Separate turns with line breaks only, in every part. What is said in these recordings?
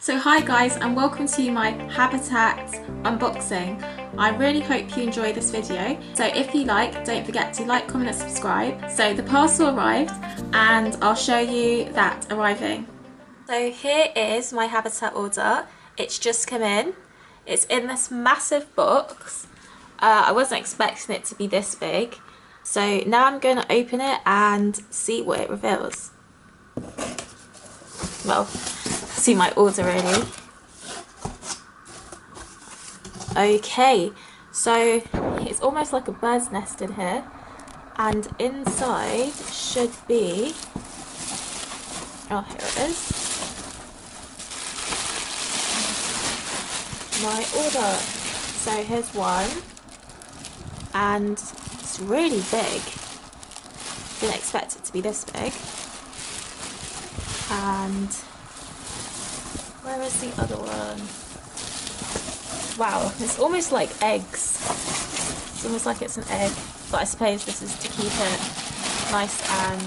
So hi guys, and welcome to my Habitact unboxing. I really hope you enjoy this video. So if you like, don't forget to like, comment and subscribe. So the parcel arrived and I'll show you that arriving. So here is my Habitat order. It's just come in. It's in this massive box. I wasn't expecting it to be this big. So now I'm going to open it and see what it reveals. Well, see my order really. Okay, so it's almost like a bird's nest in here, and inside should be, oh here it is, my order. So here's one, and it's really big. Didn't expect it to be this big. And where is the other one? Wow, it's almost like eggs. It's almost like it's an egg, but I suppose this is to keep it nice and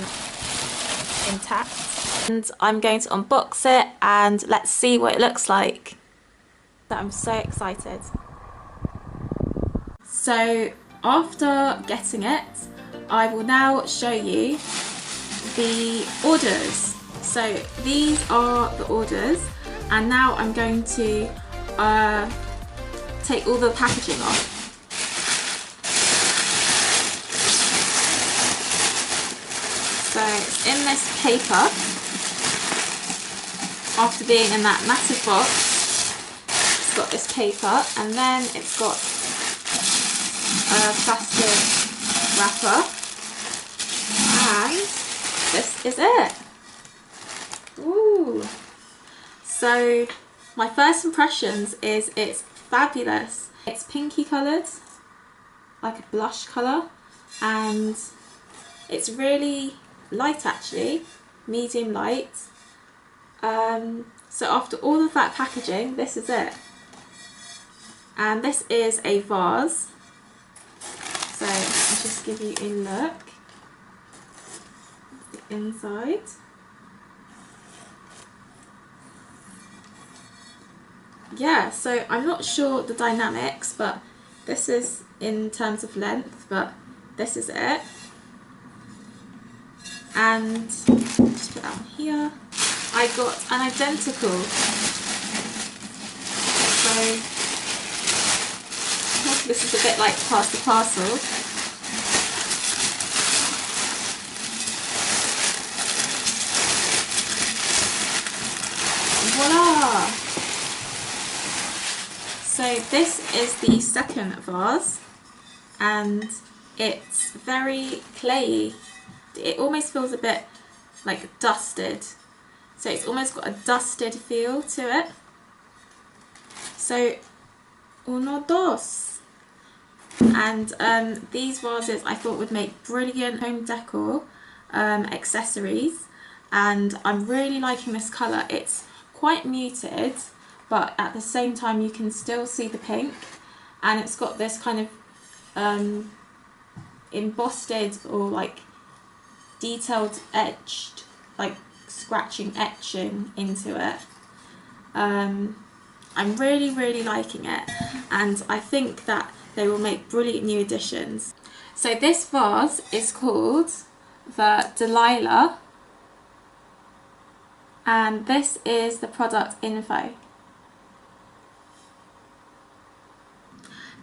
intact. And I'm going to unbox it and let's see what it looks like. I'm so excited. So after getting it, I will now show you the orders. So these are the orders, and now I'm going to take all the packaging off. So it's in this paper, after being in that massive box. It's got this paper, and then it's got a plastic wrapper, and this is it. Ooh. So my first impressions is it's fabulous. It's pinky coloured, like a blush colour, and it's really light actually, medium light. So after all of that packaging, this is it. And this is a vase. So I'll just give you a look at the inside. Yeah, so I'm not sure the dynamics, but this is in terms of length, but this is it. And just put that on here. I got an identical. So this is a bit like pass the parcel. Voila! So this is the second vase, and it's very clayey. It almost feels a bit like dusted. So it's almost got a dusted feel to it. So, uno, dos. And these vases I thought would make brilliant home decor accessories. And I'm really liking this colour. It's quite muted, but at the same time you can still see the pink, and it's got this kind of embossed or like detailed etched, like scratching etching into it. I'm really liking it, and I think that they will make brilliant new additions. So this vase is called the Delilah, and this is the product info.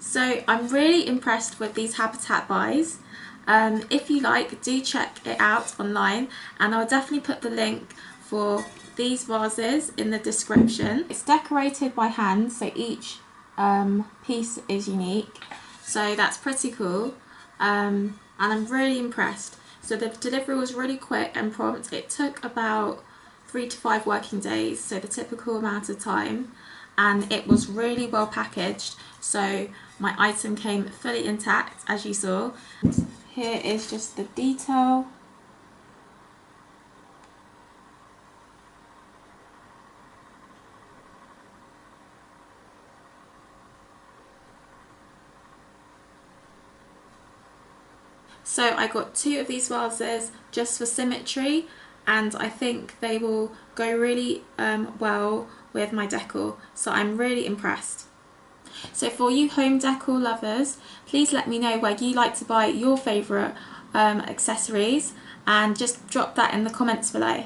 So I'm really impressed with these Habitat buys. If you like, do check it out online, and I'll definitely put the link for these vases in the description. It's decorated by hand, so each piece is unique, so that's pretty cool, and I'm really impressed. So the delivery was really quick and prompt. It took about 3 to 5 working days, so the typical amount of time, and it was really well packaged, so my item came fully intact, as you saw. Here is just the detail. So I got 2 of these vases just for symmetry, and I think they will go really well with my decor, so I'm really impressed. So for you home decor lovers, please let me know where you like to buy your favourite accessories, and just drop that in the comments below.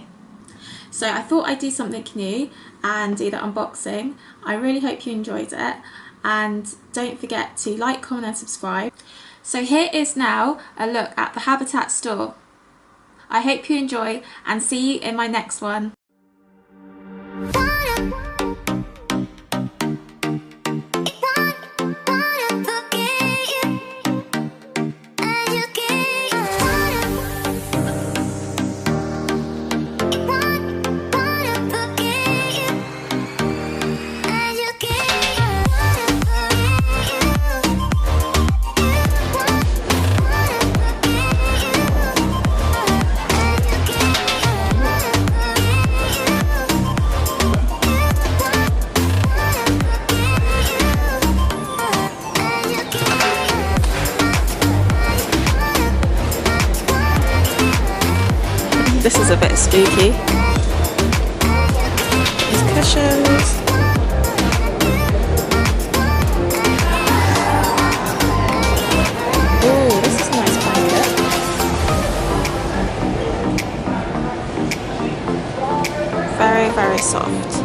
So I thought I'd do something new and do the unboxing. I really hope you enjoyed it, and don't forget to like, comment and subscribe. So here is now a look at the Habitact store. I hope you enjoy, and see you in my next one. This is a bit spooky. These cushions. Oh, this is a nice blanket. Very, very soft.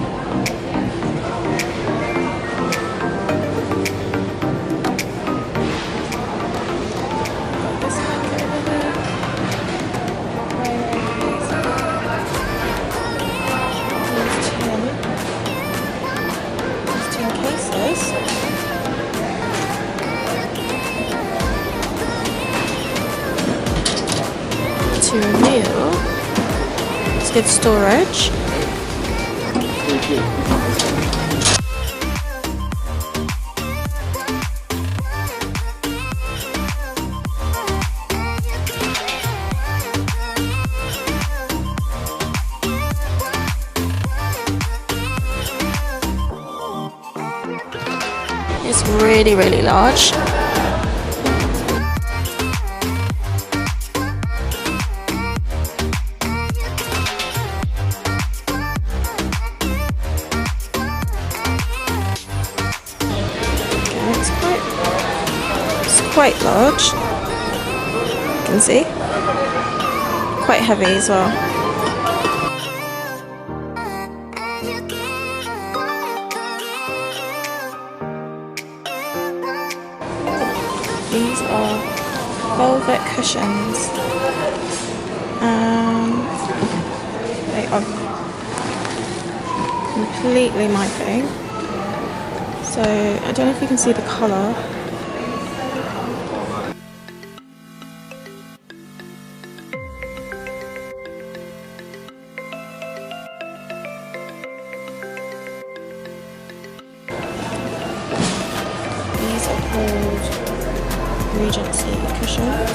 To reveal, it's good storage. It's really, really large. Quite large, you can see, quite heavy as well. These are velvet cushions, they are completely my thing, so I don't know if you can see the colour. These are called Regency cushions.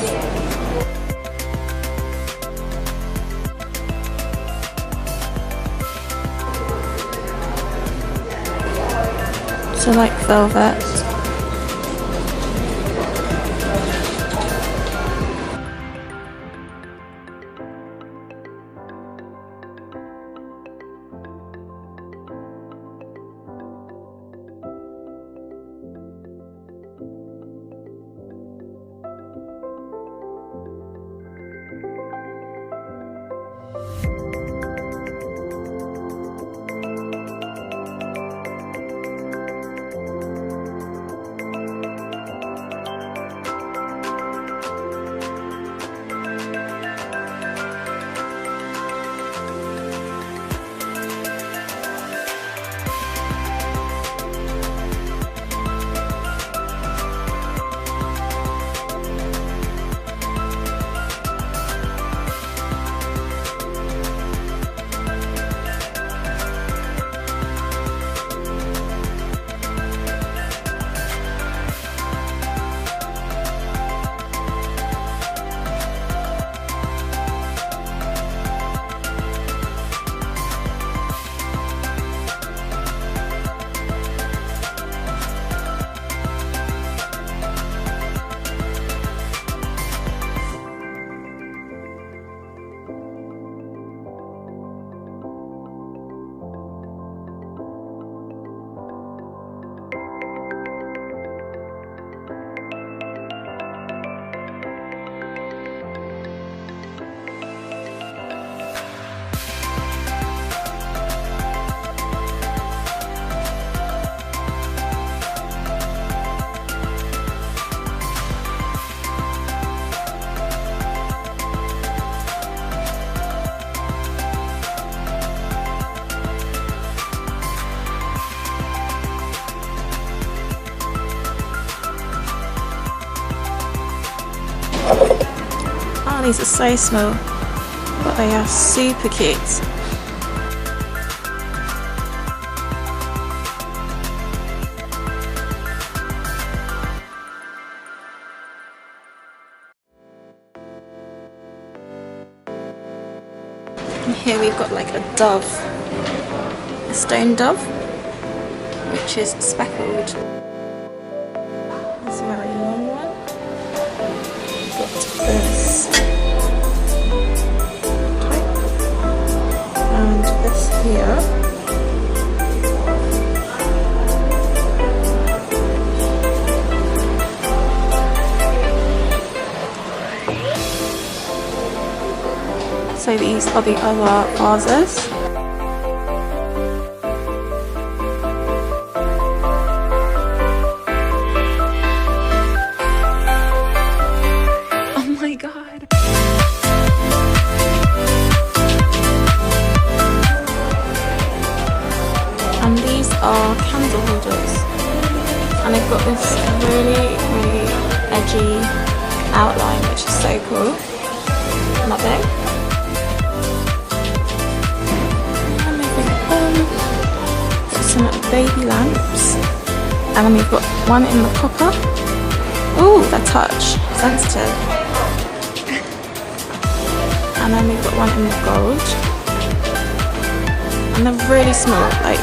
So like velvet. These are so small, but they are super cute. And here we've got like a dove, a stone dove, which is speckled. This very long one. Got this type, and this here. So these are the other vases. Oh my god. And these are candle holders. And they've got this really, really edgy outline, which is so cool. Love it. Some baby lamps, and then we've got one in the copper. Ooh, they're touch sensitive. And then we've got one in the gold, and they're really small. Like,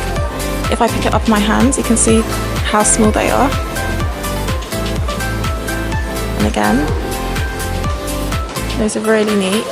if I pick it up in my hands, you can see how small they are. And again, those are really neat.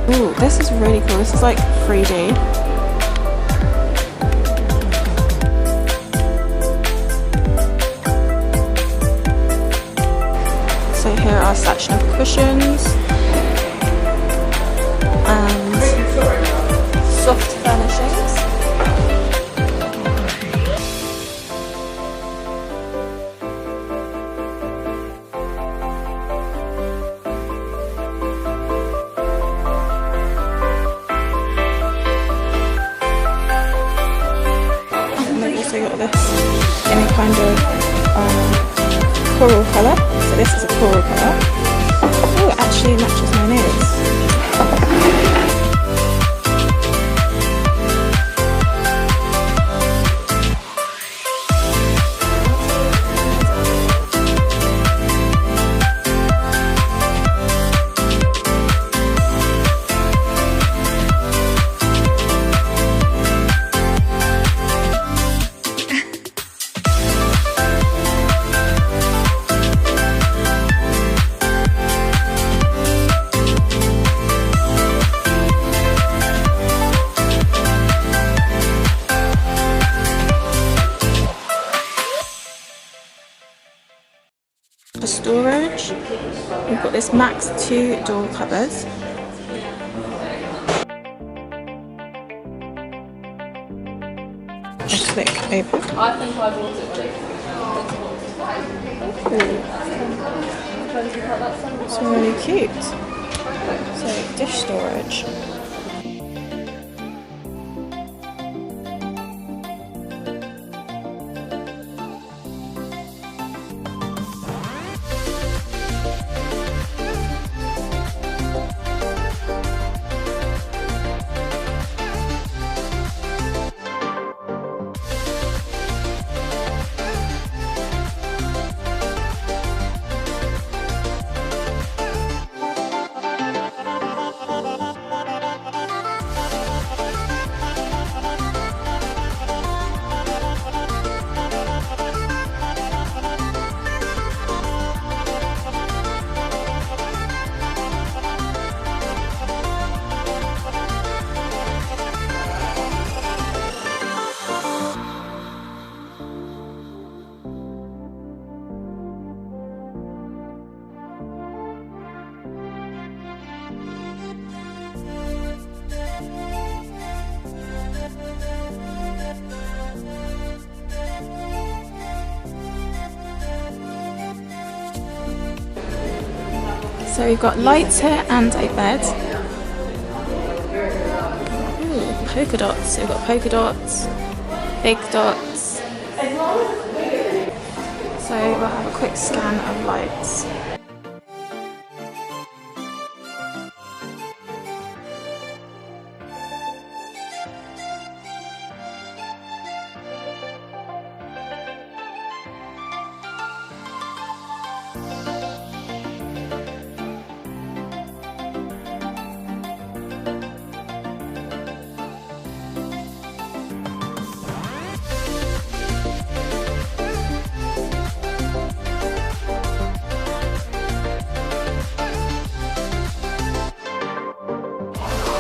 Ooh, this is really cool. This is like 3D. So here are a section of cushions and soft furnishings. Got this in a kind of coral colour, so this is a coral colour. Oh, it actually matches my nails. For storage, we've got this Max 2 door cupboard. A click open. I think I bought it. It's really cute. So, dish storage. So we've got lights here and a bed. Ooh, polka dots. So we've got polka dots, big dots. So we'll have a quick scan of lights.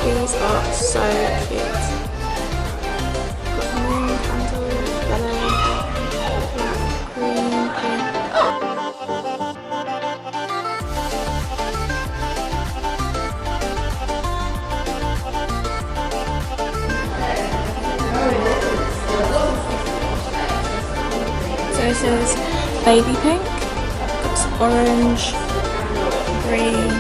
These are so cute. Got moon candle, yellow, black, green, pink. So this is baby pink, got some orange, green,